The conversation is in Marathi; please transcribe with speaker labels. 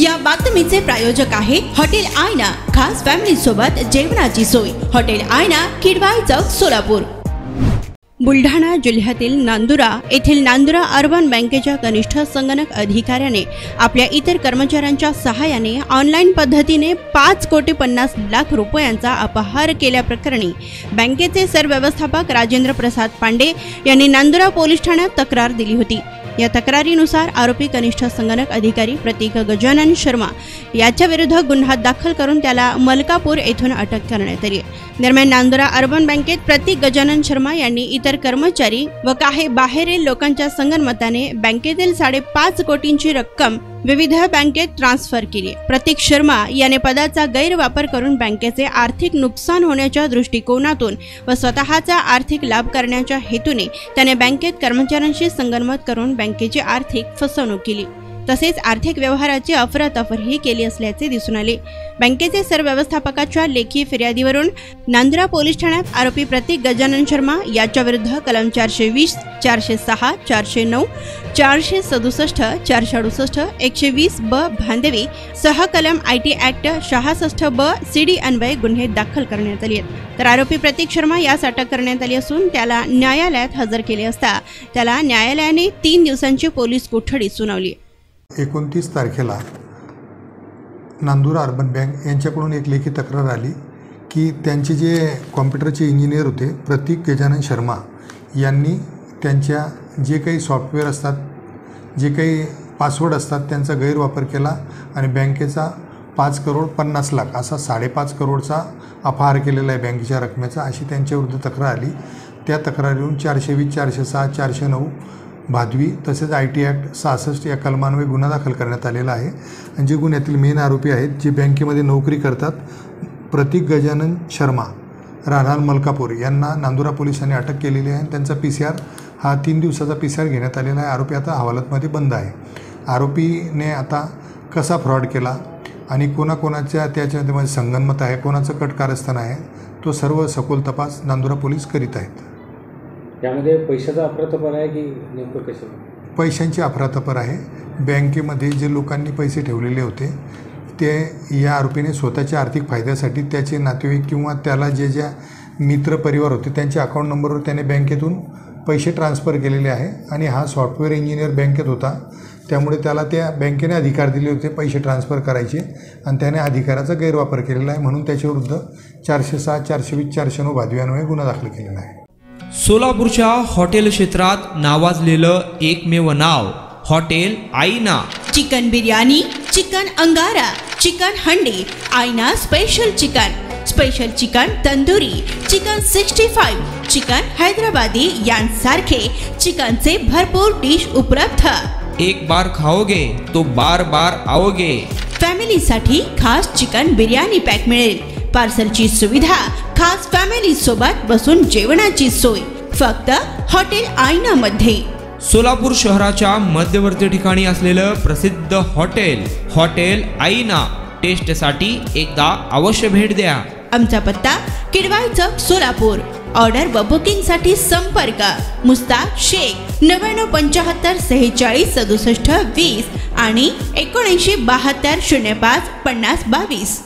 Speaker 1: या बातमीचे प्रायोजक आहे हॉटेल आयना, खास फॅमिली सोबत जेवणाची सोय। हॉटेल आयना, किडवाई चौक, सोलापूर। बुलढाणा जिल्ह्यातील नांदुरा येथील नांदुरा अर्बन बँकेच्या कनिष्ठ संगणक अधिकाऱ्याने आपल्या इतर कर्मचाऱ्यांच्या सहाय्याने ऑनलाईन पद्धतीने 5,50,00,000 रुपयांचा अपहार केल्याप्रकरणी बँकेचे सरव्यवस्थापक राजेंद्र प्रसाद पांडे यांनी नांदुरा पोलीस ठाण्यात तक्रार दिली होती। या तक्रारीनुसार आरोपी कनिष्ठ संगणक अधिकारी प्रतीक गजानन शर्मा याच्या विरुद्ध गुन्हा दाखल करून त्याला मलकापूर येथून अटक करण्यात आली। दरम्यान नांदुरा अर्बन बँकेत प्रतीक गजानन शर्मा यांनी इतर कर्मचारी व काही बाहेरील लोकांच्या संगनमताने बँकेतील 5.5 कोटींची रक्कम विविध बँकेत ट्रान्सफर केली। प्रतीक शर्मा याने पदाचा गैरवापर करून बँकेचे आर्थिक नुकसान होण्याच्या दृष्टिकोनातून व स्वतःचा आर्थिक लाभ करण्याच्या हेतूने त्याने बँकेत कर्मचाऱ्यांशी संगनमत करून बँकेची आर्थिक फसवणूक केली, तसेच आर्थिक व्यवहाराची अफरातफरही केली असल्याचे दिसून आले। बँकेचे सरव्यवस्थापकाच्या लेखी फिर्यादीवरून नांदुरा पोलीस ठाण्यात आरोपी प्रतीक गजानन शर्मा याच्या विरुद्ध कलम 420, 406, 409, 467, 468, 120 ब भांडवी सह कलम IT ऍक्ट 66 ब CD अन्वये गुन्हे दाखल करण्यात आले आहेत। तर आरोपी प्रतीक शर्मा यास अटक करण्यात आली असून त्याला न्यायालयात हजर केले असता त्याला न्यायालयाने 3 दिवसांची पोलीस कोठडी सुनावली।
Speaker 2: 29 तारखेला नांदुरा अर्बन बँक यांच्याकडून एक लेखी तक्रार आली की त्यांचे जे कॉम्प्युटरचे इंजिनियर होते प्रतीक गजानन शर्मा यांनी त्यांच्या जे काही सॉफ्टवेअर असतात, जे काही पासवर्ड असतात त्यांचा गैरवापर केला आणि बँकेचा 5,50,00,000 असा 5.5 करोडचा अपहार केलेला आहे बँकेच्या रकमेचा, अशी त्यांच्याविरुद्ध तक्रार आली। त्या तक्रारीवरून 420, 406, 409 भादवी तसेच IT ऍक्ट 66 या कलमान्वये गुन्हा दाखल करण्यात आलेला आहे। आणि जे गुन्ह्यातील मेन आरोपी आहेत जे बँकेमध्ये नोकरी करतात प्रतीक गजानन शर्मा राहणार मलकापूर यांना नांदुरा पोलिसांनी अटक केलेली आहे। त्यांचा PCR हा 3 दिवसाचा PCR घेण्यात आलेला आहे। आरोपी आता हवालातमध्ये बंद आहे। आरोपीने आता कसा फ्रॉड केला आणि कोणाकोणाच्या त्याच्यामध्ये संगनमत आहे, कोणाचं कट कारस्थान आहे, तो सर्व सखोल तपास नांदुरा पोलीस करीत आहेत।
Speaker 3: त्यामध्ये पैशाचा अफरातफर आहे की नेमकं कसं?
Speaker 2: पैशांची अफरातफर आहे। बँकेमध्ये जे लोकांनी पैसे ठेवलेले होते ते या आरोपीने स्वतःच्या आर्थिक फायद्यासाठी त्याचे नातेवाईक किंवा त्याला ज्या मित्र परिवार होते त्यांच्या अकाउंट नंबरवर त्याने बँकेतून पैसे ट्रान्सफर केलेले आहे। आणि हा सॉफ्टवेअर इंजिनियर बँकेत होता, त्यामुळे त्याला त्या बँकेने अधिकार दिले होते पैसे ट्रान्सफर करायचे आणि त्याने अधिकाराचा गैरवापर केलेला आहे, म्हणून त्याच्याविरुद्ध 406, 420, 409 भादव्यान्वये गुन्हा दाखल केलेला आहे।
Speaker 4: सोलापूरच्या हॉटेल क्षेत्रात नावाजलेलं एकमेव नाव हॉटेल आईना।
Speaker 1: चिकन बिर्याणी, चिकन अंगारा, चिकन हंडी, आईना special chicken tandoori, chicken 65, chicken Hyderabadi यांसारखे चिकनचे भरपूर डिश उपलब्ध।
Speaker 4: एक बार खाओगे तो बार बार आओगे।
Speaker 1: फॅमिलीसाठी खास चिकन बिर्याणी पॅक मिळेल, पार्सलची सुविधा, खास फॅमिली सोबत बसून जेवणाची सोय फक्त हॉटेल आईना मध्ये।
Speaker 4: सोलापूर शहराच्या मध्यवर्ती ठिकाणी असलेलं प्रसिद्ध हॉटेल आईना टेस्टसाठी एकदा अवश्य भेट द्या।
Speaker 1: आमचा पत्ता किडवाई चौक, सोलापूर। ऑर्डर व बुकिंग साठी संपर्क मुस्ताक शेख 9975 46 67 20 आणि 7972 05 50 22।